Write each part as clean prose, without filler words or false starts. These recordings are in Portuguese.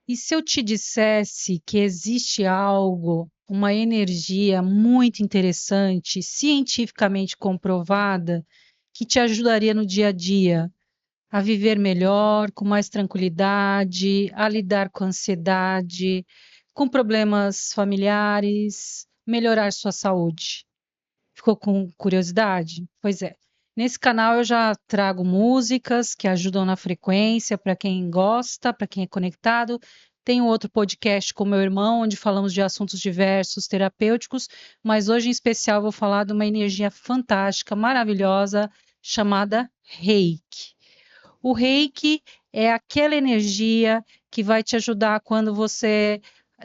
E se eu te dissesse que existe algo, uma energia muito interessante, cientificamente comprovada, que te ajudaria no dia a dia a viver melhor, com mais tranquilidade, a lidar com ansiedade, com problemas familiares, melhorar sua saúde? Ficou com curiosidade? Pois é. Nesse canal eu já trago músicas que ajudam na frequência para quem gosta, para quem é conectado. Tenho outro podcast com meu irmão, onde falamos de assuntos diversos, terapêuticos, mas hoje em especial vou falar de uma energia fantástica, maravilhosa, chamada Reiki. O Reiki é aquela energia que vai te ajudar quando você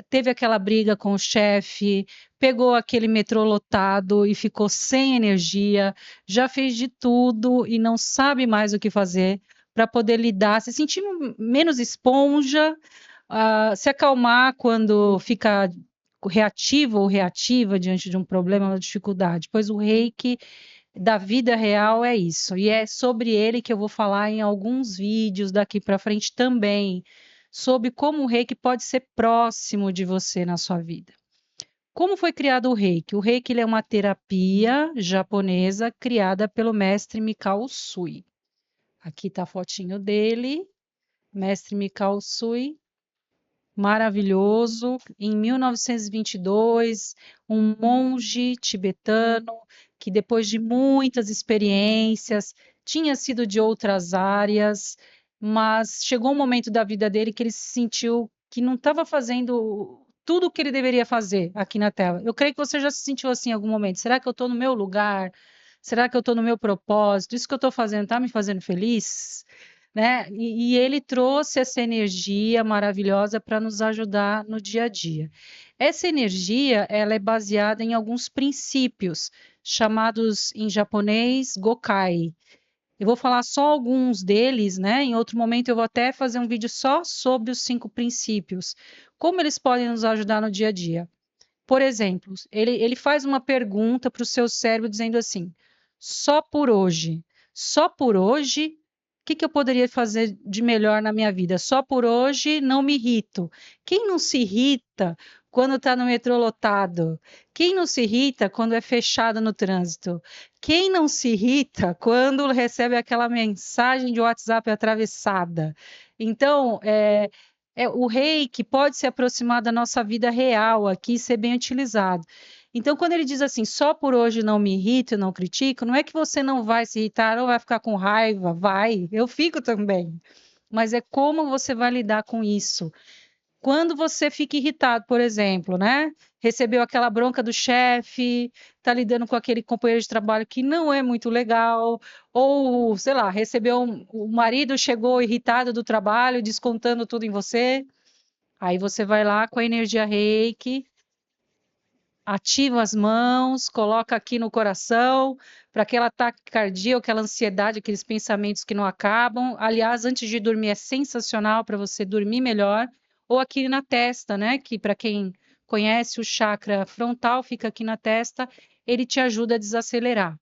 teve aquela briga com o chefe, pegou aquele metrô lotado e ficou sem energia, já fez de tudo e não sabe mais o que fazer para poder lidar, se sentir menos esponja, se acalmar quando fica reativo ou reativa diante de um problema, uma dificuldade. Pois o Reiki da vida real é isso. E é sobre ele que eu vou falar em alguns vídeos daqui para frente também, sobre como o Reiki pode ser próximo de você na sua vida. Como foi criado o Reiki? O Reiki ele é uma terapia japonesa criada pelo mestre Mikao Usui. Aqui está a fotinho dele, mestre Mikao Usui, maravilhoso. Em 1922, um monge tibetano que, depois de muitas experiências, tinha sido de outras áreas, mas chegou um momento da vida dele que ele se sentiu que não estava fazendo tudo o que ele deveria fazer aqui na Terra. Eu creio que você já se sentiu assim em algum momento. Será que eu estou no meu lugar? Será que eu estou no meu propósito? Isso que eu estou fazendo está me fazendo feliz? Né? E ele trouxe essa energia maravilhosa para nos ajudar no dia a dia. Essa energia, ela é baseada em alguns princípios, chamados em japonês Gokai. Eu vou falar só alguns deles, né? Em outro momento eu vou até fazer um vídeo só sobre os 5 princípios, como eles podem nos ajudar no dia a dia. Por exemplo, ele faz uma pergunta para o seu cérebro dizendo assim: só por hoje, só por hoje, o que que eu poderia fazer de melhor na minha vida? Só por hoje não me irrito. Quem não se irrita quando está no metrô lotado? Quem não se irrita quando é fechado no trânsito? Quem não se irrita quando recebe aquela mensagem de WhatsApp atravessada? Então, o reiki pode se aproximar da nossa vida real aqui e ser bem utilizado. Então, quando ele diz assim, só por hoje não me irrito, não critico, não é que você não vai se irritar ou vai ficar com raiva, vai, eu fico também. Mas é como você vai lidar com isso. Quando você fica irritado, por exemplo, né? Recebeu aquela bronca do chefe, está lidando com aquele companheiro de trabalho que não é muito legal, ou, sei lá, o marido chegou irritado do trabalho, descontando tudo em você. Aí você vai lá com a energia Reiki, ativa as mãos, coloca aqui no coração, para aquela taquicardia, ou aquela ansiedade, aqueles pensamentos que não acabam. Aliás, antes de dormir é sensacional para você dormir melhor. Ou aqui na testa, né? Que para quem conhece o chakra frontal, fica aqui na testa, ele te ajuda a desacelerar.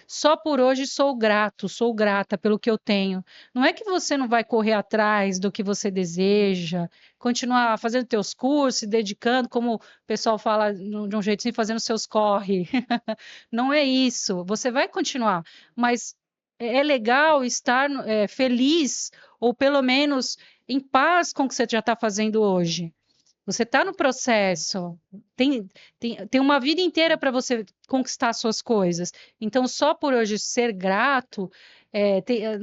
Só por hoje sou grato, sou grata pelo que eu tenho. Não é que você não vai correr atrás do que você deseja, continuar fazendo teus cursos, se dedicando, como o pessoal fala de um jeito assim, fazendo seus corre. Não é isso. Você vai continuar, mas é legal estar feliz ou pelo menos em paz com o que você já está fazendo hoje. Você está no processo, tem, tem uma vida inteira para você conquistar suas coisas. Então, só por hoje ser grato,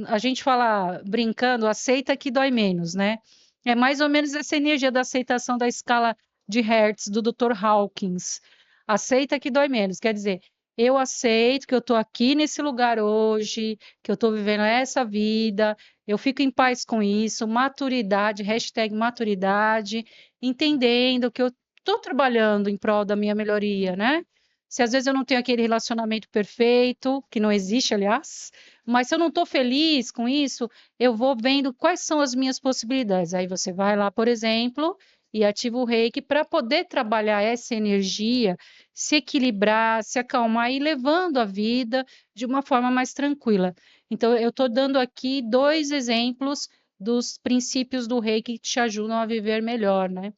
a gente fala brincando, aceita que dói menos, né? É mais ou menos essa energia da aceitação da escala de Hertz do Dr. Hawkins. Aceita que dói menos, quer dizer, eu aceito que eu estou aqui nesse lugar hoje, que eu estou vivendo essa vida, eu fico em paz com isso, maturidade, hashtag maturidade, entendendo que eu estou trabalhando em prol da minha melhoria, né? Se às vezes eu não tenho aquele relacionamento perfeito, que não existe, aliás, mas se eu não estou feliz com isso, eu vou vendo quais são as minhas possibilidades. Aí você vai lá, por exemplo, e ativa o reiki para poder trabalhar essa energia, se equilibrar, se acalmar e ir levando a vida de uma forma mais tranquila. Então, eu estou dando aqui 2 exemplos dos princípios do Reiki que te ajudam a viver melhor, né?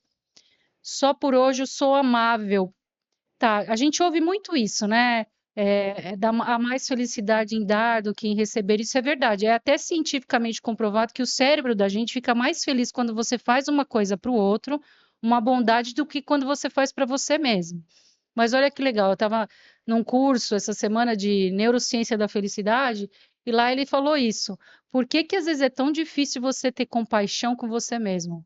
Só por hoje eu sou amável. Tá, a gente ouve muito isso, né? Há mais felicidade em dar do que em receber. Isso é verdade. É até cientificamente comprovado que o cérebro da gente fica mais feliz quando você faz uma coisa para o outro, uma bondade, do que quando você faz para você mesmo. Mas olha que legal, eu estava num curso essa semana de neurociência da felicidade e lá ele falou isso. Por que que às vezes é tão difícil você ter compaixão com você mesmo?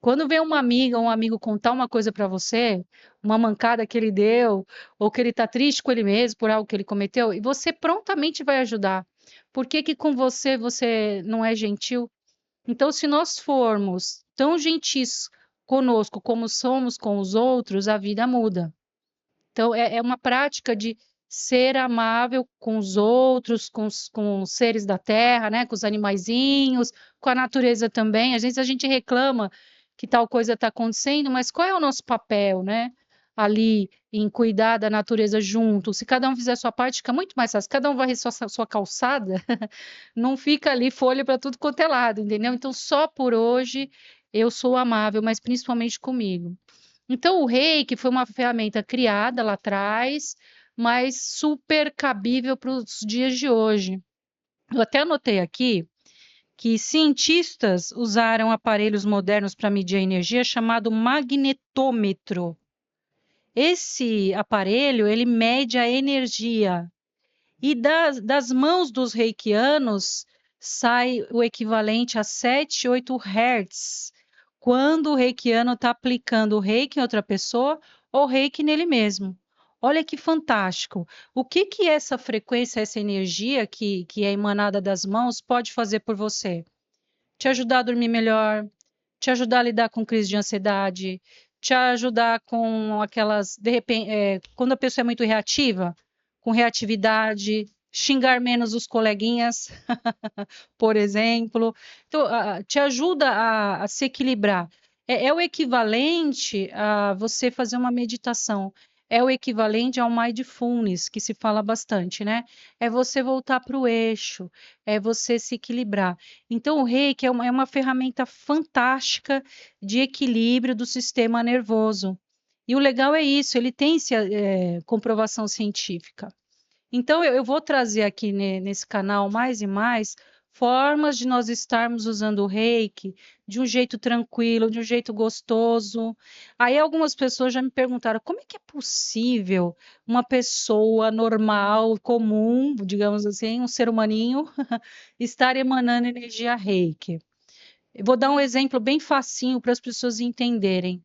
Quando vem uma amiga ou um amigo contar uma coisa para você, uma mancada que ele deu, ou que ele está triste com ele mesmo por algo que ele cometeu, e você prontamente vai ajudar. Por que que com você não é gentil? Então, se nós formos tão gentis conosco como somos com os outros, a vida muda. Então, é uma prática de ser amável com os outros, com os seres da terra, né? Com os animaizinhos, com a natureza também. Às vezes a gente reclama que tal coisa está acontecendo, mas qual é o nosso papel, né? Ali em cuidar da natureza junto. Se cada um fizer a sua parte, fica muito mais fácil. Cada um varrer sua calçada, não fica ali folha para tudo quanto é lado, entendeu? Então, só por hoje eu sou amável, mas principalmente comigo. Então, o Reiki foi uma ferramenta criada lá atrás, mas super cabível para os dias de hoje. Eu até anotei aqui que cientistas usaram aparelhos modernos para medir a energia chamado magnetômetro. Esse aparelho, ele mede a energia e das mãos dos reikianos sai o equivalente a 7, 8 Hz, quando o reikiano está aplicando o reiki em outra pessoa ou reiki nele mesmo. Olha que fantástico. O que que essa frequência, essa energia que é emanada das mãos pode fazer por você? Te ajudar a dormir melhor, te ajudar a lidar com crise de ansiedade, te ajudar com aquelas, de repente, quando a pessoa é muito reativa, com reatividade, xingar menos os coleguinhas, por exemplo. Então, te ajuda a se equilibrar. É o equivalente a você fazer uma meditação. É o equivalente ao mindfulness, que se fala bastante, né? É você voltar para o eixo, é você se equilibrar. Então, o Reiki é uma ferramenta fantástica de equilíbrio do sistema nervoso. E o legal é isso, ele tem comprovação científica. Então, eu vou trazer aqui nesse canal mais e mais formas de nós estarmos usando o reiki de um jeito tranquilo, de um jeito gostoso. Aí algumas pessoas já me perguntaram como é que é possível uma pessoa normal, comum, digamos assim, um ser humaninho, estar emanando energia reiki. Eu vou dar um exemplo bem facinho para as pessoas entenderem.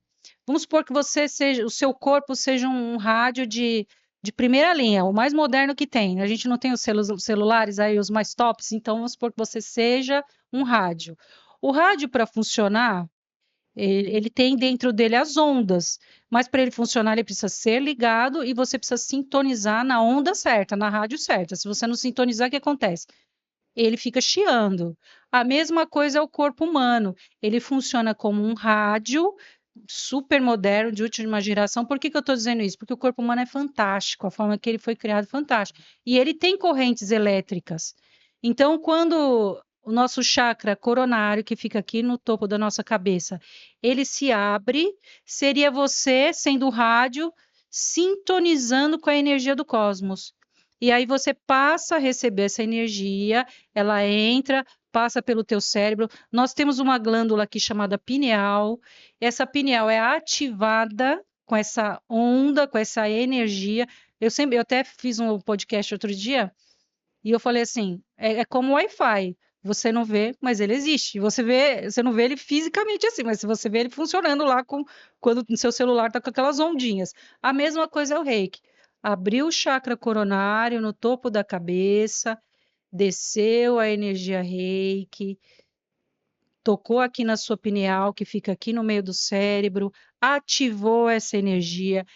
Vamos supor que o seu corpo seja um rádio de primeira linha, o mais moderno que tem. A gente não tem os celulares aí, os mais tops, então vamos supor que você seja um rádio. O rádio, para funcionar, ele tem dentro dele as ondas, mas para ele funcionar, ele precisa ser ligado e você precisa sintonizar na onda certa, na rádio certa. Se você não sintonizar, o que acontece? Ele fica chiando. A mesma coisa é o corpo humano. Ele funciona como um rádio super moderno, de última geração. Por que que eu estou dizendo isso? Porque o corpo humano é fantástico, a forma que ele foi criado é fantástica. E ele tem correntes elétricas. Então, quando o nosso chakra coronário, que fica aqui no topo da nossa cabeça, ele se abre, seria você, sendo o rádio, sintonizando com a energia do cosmos. E aí você passa a receber essa energia, ela entra, passa pelo teu cérebro. Nós temos uma glândula aqui chamada pineal. Essa pineal é ativada com essa onda, com essa energia. Eu até fiz um podcast outro dia e eu falei assim, é como Wi-Fi. Você não vê, mas ele existe. Você não vê ele fisicamente assim, mas se você vê ele funcionando lá quando o seu celular está com aquelas ondinhas. A mesma coisa é o reiki. Abriu o chakra coronário no topo da cabeça, desceu a energia reiki, tocou aqui na sua pineal, que fica aqui no meio do cérebro, ativou essa energia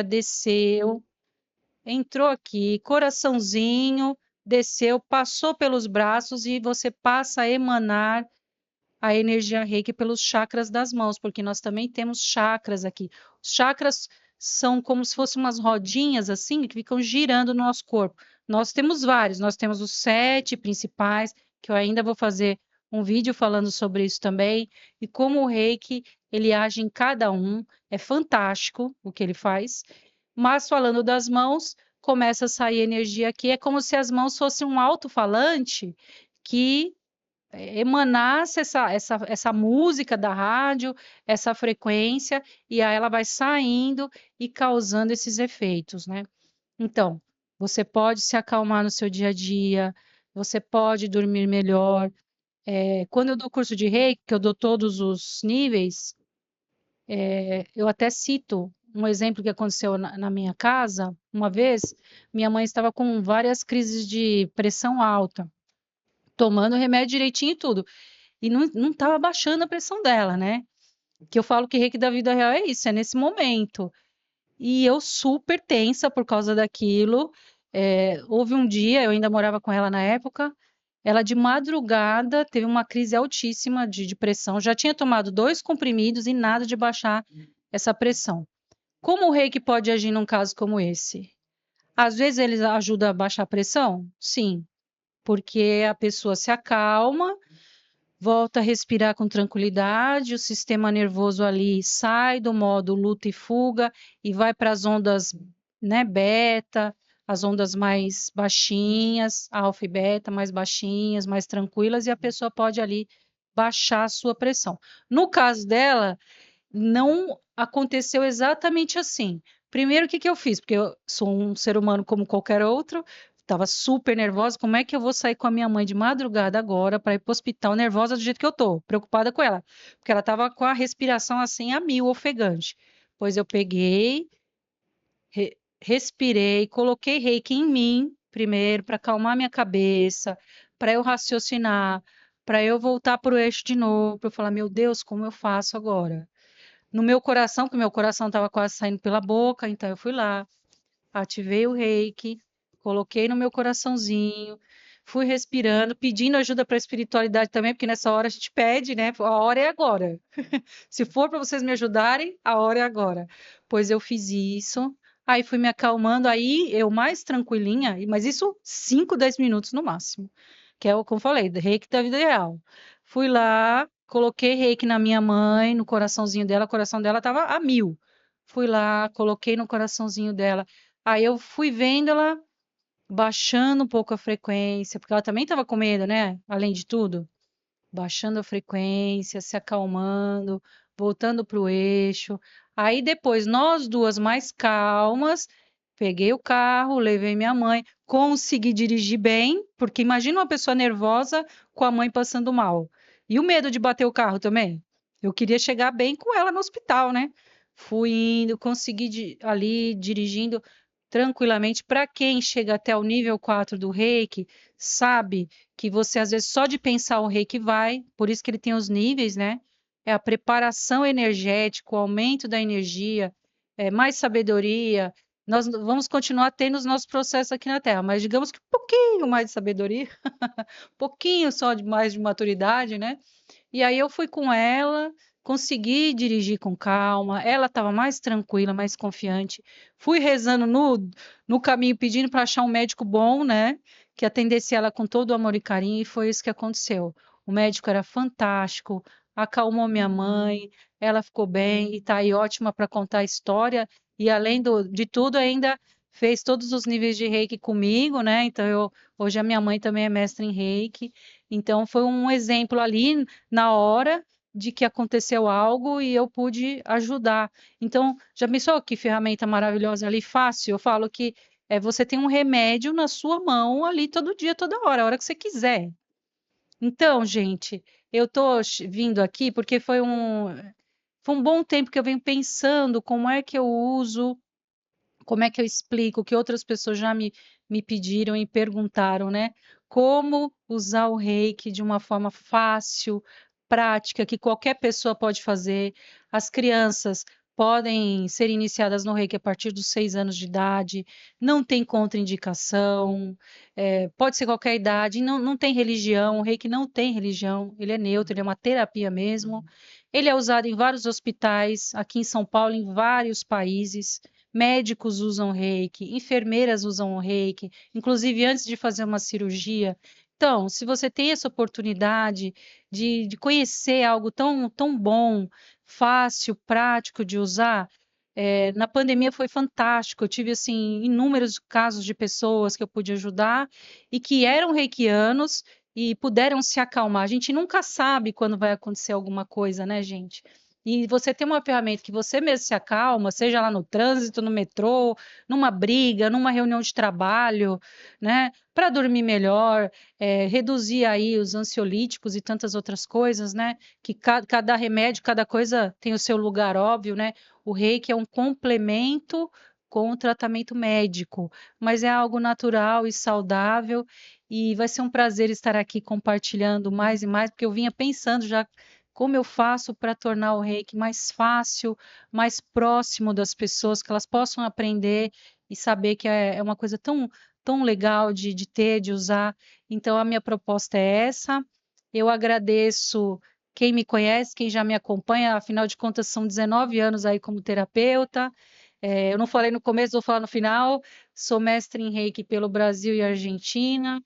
desceu, entrou aqui, coraçãozinho, desceu, passou pelos braços e você passa a emanar a energia reiki pelos chakras das mãos, porque nós também temos chakras aqui. Os chakras são como se fossem umas rodinhas assim que ficam girando no nosso corpo. Nós temos vários, nós temos os 7 principais, que eu ainda vou fazer um vídeo falando sobre isso também, e como o reiki, ele age em cada um, é fantástico o que ele faz. Mas falando das mãos, começa a sair energia aqui, é como se as mãos fossem um alto-falante que emanasse essa música da rádio, essa frequência, e aí ela vai saindo e causando esses efeitos, né? Então, você pode se acalmar no seu dia a dia, você pode dormir melhor. Quando eu dou curso de Reiki, que eu dou todos os níveis, eu até cito um exemplo que aconteceu na minha casa. Uma vez, minha mãe estava com várias crises de pressão alta, tomando remédio direitinho e tudo. E não estava baixando a pressão dela, né? Que eu falo que reiki da vida real é isso, é nesse momento. E eu super tensa por causa daquilo. Houve um dia, eu ainda morava com ela na época, ela de madrugada teve uma crise altíssima de pressão, já tinha tomado 2 comprimidos e nada de baixar essa pressão. Como o reiki pode agir num caso como esse? Às vezes ele ajuda a baixar a pressão? Sim, porque a pessoa se acalma, volta a respirar com tranquilidade, o sistema nervoso ali sai do modo luta e fuga e vai para as ondas, né, beta, as ondas mais baixinhas, alfa e beta, mais baixinhas, mais tranquilas, e a pessoa pode ali baixar a sua pressão. No caso dela, não aconteceu exatamente assim. Primeiro, o que que eu fiz? Porque eu sou um ser humano como qualquer outro, estava super nervosa. Como é que eu vou sair com a minha mãe de madrugada agora para ir para o hospital nervosa do jeito que eu tô, preocupada com ela? Porque ela estava com a respiração assim a mil, ofegante. Pois eu peguei, respirei, coloquei reiki em mim primeiro para acalmar minha cabeça, para eu raciocinar, para eu voltar para o eixo de novo, para eu falar, meu Deus, como eu faço agora? No meu coração, que meu coração estava quase saindo pela boca, então eu fui lá, ativei o reiki, coloquei no meu coraçãozinho, fui respirando, pedindo ajuda para a espiritualidade também, porque nessa hora a gente pede, né? A hora é agora. Se for para vocês me ajudarem, a hora é agora. Pois eu fiz isso, aí fui me acalmando, aí eu mais tranquilinha, mas isso 5, 10 minutos no máximo, que é o que eu falei, reiki da vida real. Fui lá, coloquei reiki na minha mãe, no coraçãozinho dela, o coração dela estava a mil. Fui lá, coloquei no coraçãozinho dela. Aí eu fui vendo ela baixando um pouco a frequência, porque ela também estava com medo, né? Além de tudo, baixando a frequência, se acalmando, voltando para o eixo. Aí depois, nós duas mais calmas, peguei o carro, levei minha mãe, consegui dirigir bem, porque imagina uma pessoa nervosa com a mãe passando mal. E o medo de bater o carro também. Eu queria chegar bem com ela no hospital, né? Fui indo, consegui ali dirigindo tranquilamente. Para quem chega até o nível 4 do Reiki, sabe que você às vezes só de pensar o Reiki vai, por isso que ele tem os níveis, né? É a preparação energética, o aumento da energia, mais sabedoria. Nós vamos continuar tendo os nossos processos aqui na Terra, mas digamos que um pouquinho mais de sabedoria, um pouquinho só de mais de maturidade, né? E aí eu fui com ela, consegui dirigir com calma, ela estava mais tranquila, mais confiante. Fui rezando no caminho, pedindo para achar um médico bom, né? Que atendesse ela com todo o amor e carinho, e foi isso que aconteceu. O médico era fantástico, acalmou minha mãe, ela ficou bem e está aí ótima para contar a história. E além de tudo, ainda fez todos os níveis de reiki comigo, né? Então, hoje a minha mãe também é mestre em reiki. Então, foi um exemplo ali na hora de que aconteceu algo e eu pude ajudar. Então, já pensou que ferramenta maravilhosa ali, fácil? Eu falo que você tem um remédio na sua mão ali todo dia, toda hora, a hora que você quiser. Então, gente, eu tô vindo aqui porque foi um bom tempo que eu venho pensando como é que eu uso, como é que eu explico, que outras pessoas já me pediram e perguntaram, né? Como usar o reiki de uma forma fácil, prática, que qualquer pessoa pode fazer. As crianças podem ser iniciadas no reiki a partir dos 6 anos de idade, não tem contraindicação, pode ser qualquer idade, não tem religião, o reiki não tem religião, ele é neutro, ele é uma terapia mesmo. Ele é usado em vários hospitais, aqui em São Paulo, em vários países. Médicos usam reiki, enfermeiras usam o reiki, inclusive antes de fazer uma cirurgia, Então, se você tem essa oportunidade de conhecer algo tão bom, fácil, prático de usar, na pandemia foi fantástico. Eu tive assim inúmeros casos de pessoas que eu pude ajudar e que eram reikianos e puderam se acalmar. A gente nunca sabe quando vai acontecer alguma coisa, né, gente? E você tem uma ferramenta que você mesmo se acalma, seja lá no trânsito, no metrô, numa briga, numa reunião de trabalho, né? Para dormir melhor, reduzir aí os ansiolíticos e tantas outras coisas, né? Que cada remédio, cada coisa tem o seu lugar óbvio, né? O reiki é um complemento com o tratamento médico, mas é algo natural e saudável, e vai ser um prazer estar aqui compartilhando mais e mais, porque eu vinha pensando já como eu faço para tornar o reiki mais fácil, mais próximo das pessoas, que elas possam aprender e saber que é uma coisa tão legal de ter, de usar. Então, a minha proposta é essa. Eu agradeço quem me conhece, quem já me acompanha, afinal de contas, são 19 anos aí como terapeuta. Eu não falei no começo, vou falar no final. Sou mestre em Reiki pelo Brasil e Argentina.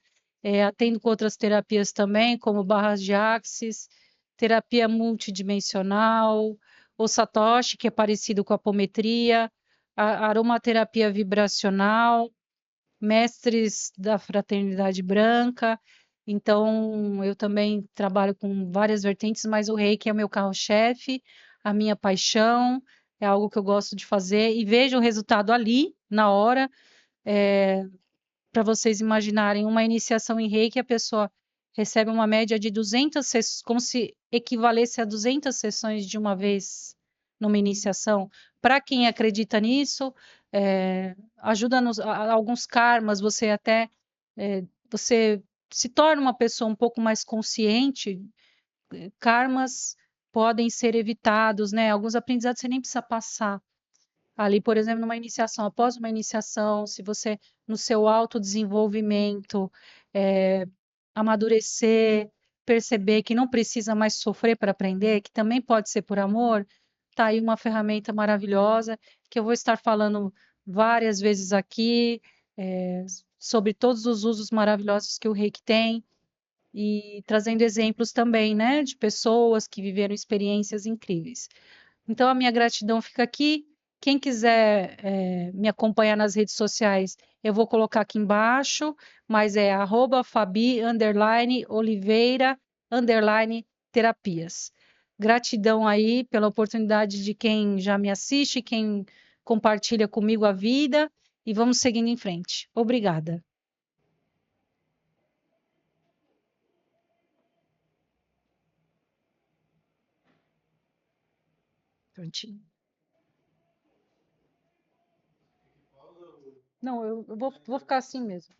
Atendo com outras terapias também, como barras de axis, terapia multidimensional, o Satoshi, que é parecido com a apometria, a aromaterapia vibracional, mestres da Fraternidade Branca. Então, eu também trabalho com várias vertentes, mas o reiki é o meu carro-chefe, a minha paixão, é algo que eu gosto de fazer e vejo o resultado ali, na hora. Para vocês imaginarem, uma iniciação em reiki, a pessoa recebe uma média de 200 sessões, como se equivalesse a 200 sessões de uma vez numa iniciação. Para quem acredita nisso, ajuda alguns karmas, você até você se torna uma pessoa um pouco mais consciente, karmas podem ser evitados, né? Alguns aprendizados você nem precisa passar. Ali, por exemplo, numa iniciação, após uma iniciação, se você, no seu autodesenvolvimento, amadurecer, perceber que não precisa mais sofrer para aprender, que também pode ser por amor, tá aí uma ferramenta maravilhosa que eu vou estar falando várias vezes aqui, sobre todos os usos maravilhosos que o Reiki tem e trazendo exemplos também, né, de pessoas que viveram experiências incríveis. Então, a minha gratidão fica aqui. Quem quiser me acompanhar nas redes sociais, eu vou colocar aqui embaixo, mas é @fabi_oliveira_terapias. Gratidão aí pela oportunidade de quem já me assiste, quem compartilha comigo a vida, e vamos seguindo em frente. Obrigada. Prontinho. Não, eu vou ficar assim mesmo.